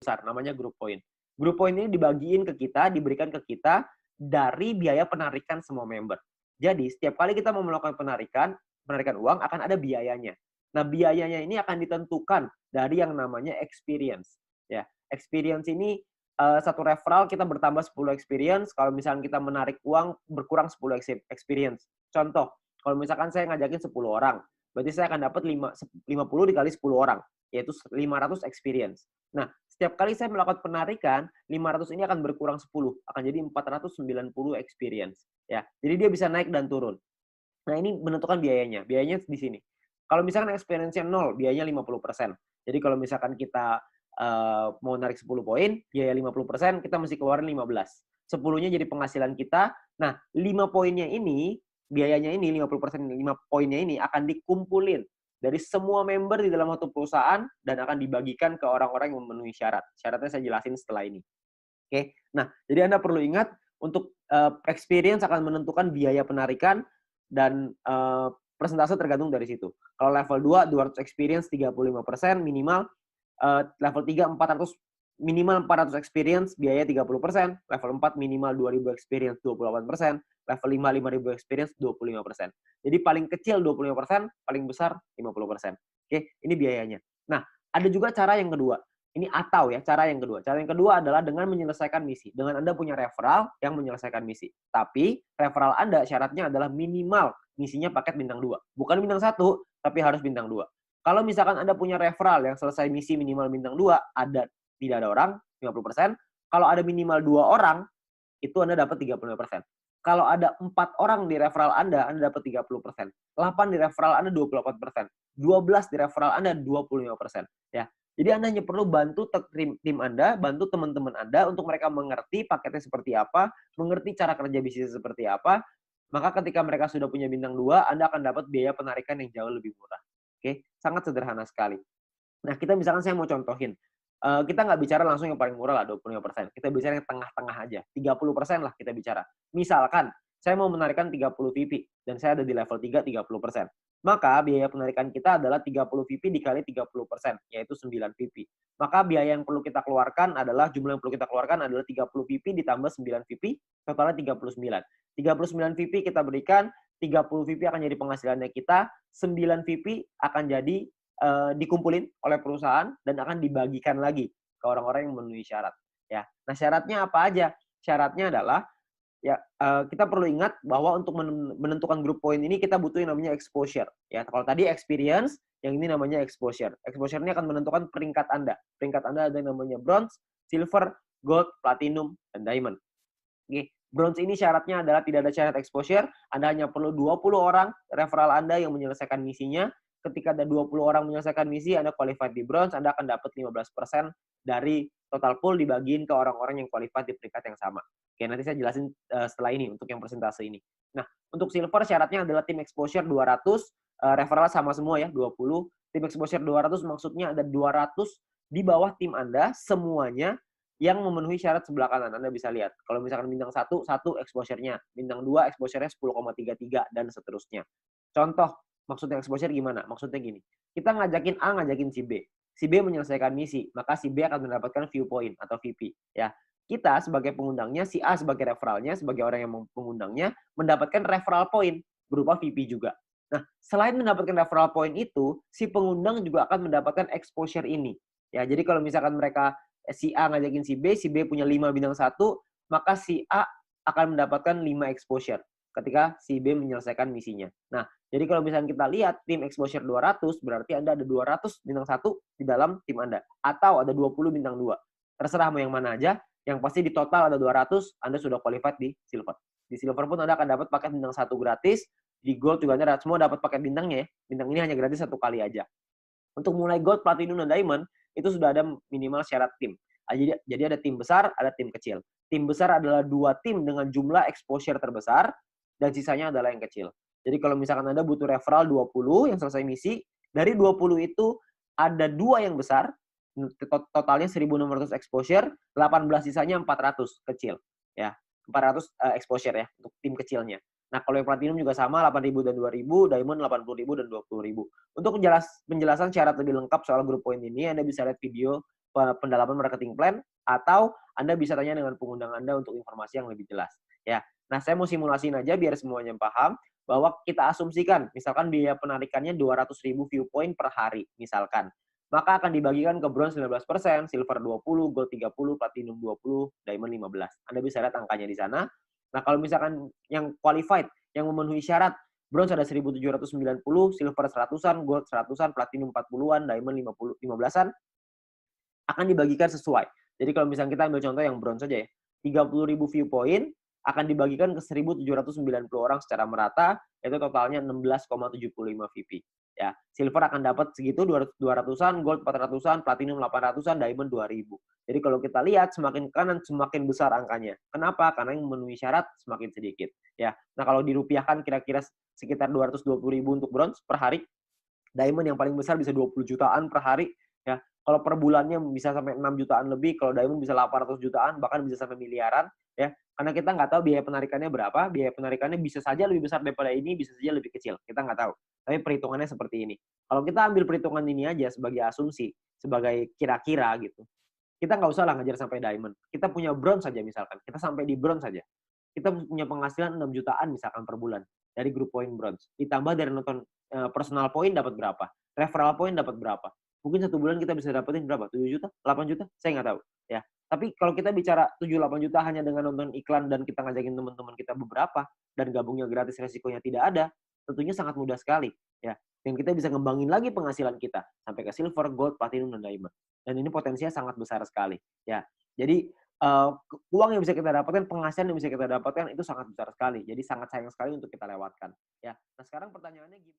besar, namanya grup poin. Grup poin ini dibagiin ke kita, diberikan ke kita dari biaya penarikan semua member. Jadi setiap kali kita mau melakukan penarikan uang akan ada biayanya. Nah, biayanya ini akan ditentukan dari yang namanya experience. Ya, experience ini satu referral kita bertambah 10 experience. Kalau misalkan kita menarik uang berkurang 10 experience. Contoh, kalau misalkan saya ngajakin 10 orang, berarti saya akan dapat 50 dikali 10 orang, yaitu 500 experience. Nah, setiap kali saya melakukan penarikan, 500 ini akan berkurang 10, akan jadi 490 experience. Ya, jadi dia bisa naik dan turun. Nah, ini menentukan biayanya. Biayanya di sini. Kalau misalkan experience-nya 0, biayanya 50%. Jadi kalau misalkan kita mau narik 10 poin, biaya 50%, kita mesti keluarin 15. 10-nya jadi penghasilan kita. Nah, 5 poinnya ini, biayanya ini, 50%, 5 poinnya ini akan dikumpulin dari semua member di dalam satu perusahaan dan akan dibagikan ke orang-orang yang memenuhi syarat. Syaratnya saya jelasin setelah ini. Oke. Nah, jadi Anda perlu ingat untuk experience akan menentukan biaya penarikan dan persentase tergantung dari situ. Kalau level 2, 200 experience 35% minimal. Level 3, 400 minimal 400 experience, biaya 30%. Level 4 minimal 2000 experience 28%. Level 5, 5000 experience 25%. Jadi paling kecil 25%, paling besar 50%. Oke, ini biayanya. Nah, ada juga cara yang kedua. Ini atau ya, cara yang kedua. Cara yang kedua adalah dengan menyelesaikan misi. Dengan Anda punya referral yang menyelesaikan misi. Tapi referral Anda syaratnya adalah minimal misinya paket bintang 2. Bukan bintang 1, tapi harus bintang 2. Kalau misalkan Anda punya referral yang selesai misi minimal bintang 2, tidak ada orang, 50%. Kalau ada minimal 2 orang, itu Anda dapat 35%. Kalau ada 4 orang di referral Anda dapat 30%. 8 di referral Anda 28%. 12 di referral Anda 25%. Ya. Jadi Anda hanya perlu bantu tim Anda, bantu teman-teman Anda untuk mereka mengerti paketnya seperti apa, mengerti cara kerja bisnis seperti apa. Maka ketika mereka sudah punya bintang 2, Anda akan dapat biaya penarikan yang jauh lebih murah. Oke, sangat sederhana sekali. Nah, kita misalkan saya mau contohin. Kita nggak bicara langsung yang paling murah lah, 25%. Kita bicara yang tengah-tengah aja. 30% lah kita bicara. Misalkan, saya mau menarikan 30 VP, dan saya ada di level 3, 30%. Maka biaya penarikan kita adalah 30 VP dikali 30%, yaitu 9 VP. Maka biaya yang perlu kita keluarkan adalah, jumlah yang perlu kita keluarkan adalah 30 VP ditambah 9 VP, totalnya 39. 39 VP kita berikan, 30 VP akan jadi penghasilannya kita, 9 VP akan jadi dikumpulin oleh perusahaan dan akan dibagikan lagi ke orang-orang yang memenuhi syarat. Ya, nah syaratnya apa aja? Syaratnya adalah ya kita perlu ingat bahwa untuk menentukan grup poin ini kita butuh yang namanya exposure. Ya, kalau tadi experience, yang ini namanya exposure. Exposure ini akan menentukan peringkat Anda. Peringkat Anda ada yang namanya bronze, silver, gold, platinum, dan diamond. Oke, bronze ini syaratnya adalah tidak ada syarat exposure. Anda hanya perlu 20 orang referral Anda yang menyelesaikan misinya. Ketika ada 20 orang menyelesaikan misi, Anda qualified di bronze, Anda akan dapat 15% dari total pool dibagiin ke orang-orang yang qualified di peringkat yang sama. Oke, nanti saya jelasin setelah ini untuk yang persentase ini. Nah, untuk silver syaratnya adalah tim exposure 200, referral sama semua ya, 20. Tim exposure 200 maksudnya ada 200 di bawah tim Anda semuanya yang memenuhi syarat sebelah kanan. Anda bisa lihat. Kalau misalkan bintang 1, 1 exposure-nya. Bintang 2, exposure-nya 10,33 dan seterusnya. Contoh, maksudnya exposure gimana? Maksudnya gini. Kita ngajakin A, ngajakin si B. Si B menyelesaikan misi, maka si B akan mendapatkan view point atau VP. Ya. Kita sebagai pengundangnya, si A sebagai referralnya, sebagai orang yang mengundangnya, mendapatkan referral point berupa VP juga. Nah, selain mendapatkan referral point itu, si pengundang juga akan mendapatkan exposure ini. Ya, jadi kalau misalkan mereka si A ngajakin si B punya 5 bintang 1, maka si A akan mendapatkan 5 exposure ketika si B menyelesaikan misinya. Nah, jadi kalau misalnya kita lihat tim exposure 200, berarti Anda ada 200 bintang 1 di dalam tim Anda. Atau ada 20 bintang 2. Terserah mau yang mana aja, yang pasti di total ada 200, Anda sudah qualified di silver. Di silver pun Anda akan dapat paket bintang 1 gratis, di gold juga Anda semua dapat paket bintangnya ya. Bintang ini hanya gratis 1 kali aja. Untuk mulai gold, platinum, dan diamond, itu sudah ada minimal syarat tim. Jadi ada tim besar, ada tim kecil. Tim besar adalah 2 tim dengan jumlah exposure terbesar, dan sisanya adalah yang kecil. Jadi kalau misalkan Anda butuh referral 20 yang selesai misi, dari 20 itu ada 2 yang besar, totalnya 1.600 exposure, 18 sisanya 400 kecil. Ya, 400 exposure ya, untuk tim kecilnya. Nah, kalau yang platinum juga sama, 8.000 dan 2.000, diamond 80.000 dan 20.000. Untuk penjelasan syarat lebih lengkap soal grup poin ini, Anda bisa lihat video pendalaman marketing plan, atau Anda bisa tanya dengan pengundang Anda untuk informasi yang lebih jelas, ya. Nah, saya mau simulasiin aja biar semuanya paham, bahwa kita asumsikan, misalkan biaya penarikannya 200.000 view point per hari, misalkan. Maka akan dibagikan ke bronze 19%, silver 20, gold 30, platinum 20, diamond 15. Anda bisa lihat angkanya di sana. Nah, kalau misalkan yang qualified, yang memenuhi syarat, bronze ada 1.790, silver 100-an, gold 100-an, platinum 40-an, diamond 15-an, akan dibagikan sesuai. Jadi kalau misalnya kita ambil contoh yang bronze saja ya, 30.000 view point akan dibagikan ke 1.790 orang secara merata, itu totalnya 16,75 VP. Ya, silver akan dapat segitu 200-an, gold 400-an, platinum 800-an, diamond 2.000. Jadi kalau kita lihat semakin ke kanan semakin besar angkanya. Kenapa? Karena yang memenuhi syarat semakin sedikit. Ya, nah kalau dirupiahkan kira-kira sekitar 220.000 untuk bronze per hari, diamond yang paling besar bisa 20 jutaan per hari. Ya, kalau per bulannya bisa sampai 6 jutaan lebih, kalau diamond bisa 800 jutaan, bahkan bisa sampai miliaran, ya. Karena kita nggak tahu biaya penarikannya berapa, biaya penarikannya bisa saja lebih besar daripada ini, bisa saja lebih kecil, kita nggak tahu. Tapi perhitungannya seperti ini. Kalau kita ambil perhitungan ini aja sebagai asumsi, sebagai kira-kira gitu, kita nggak usah lah ngejar sampai diamond. Kita punya bronze saja misalkan, kita sampai di bronze saja. Kita punya penghasilan 6 jutaan misalkan per bulan dari grup poin bronze. Ditambah dari nonton personal point dapat berapa, referral point dapat berapa. Mungkin satu bulan kita bisa dapetin berapa? 7 juta, 8 juta? Saya nggak tahu. Ya. Tapi kalau kita bicara 7-8 juta hanya dengan nonton iklan dan kita ngajakin teman-teman kita beberapa dan gabungnya gratis resikonya tidak ada, tentunya sangat mudah sekali. Ya. Dan kita bisa ngembangin lagi penghasilan kita sampai ke silver, gold, platinum, dan diamond. Dan ini potensinya sangat besar sekali. Ya. Jadi uang yang bisa kita dapatkan, penghasilan yang bisa kita dapatkan itu sangat besar sekali. Jadi sangat sayang sekali untuk kita lewatkan. Ya. Nah sekarang pertanyaannya gimana?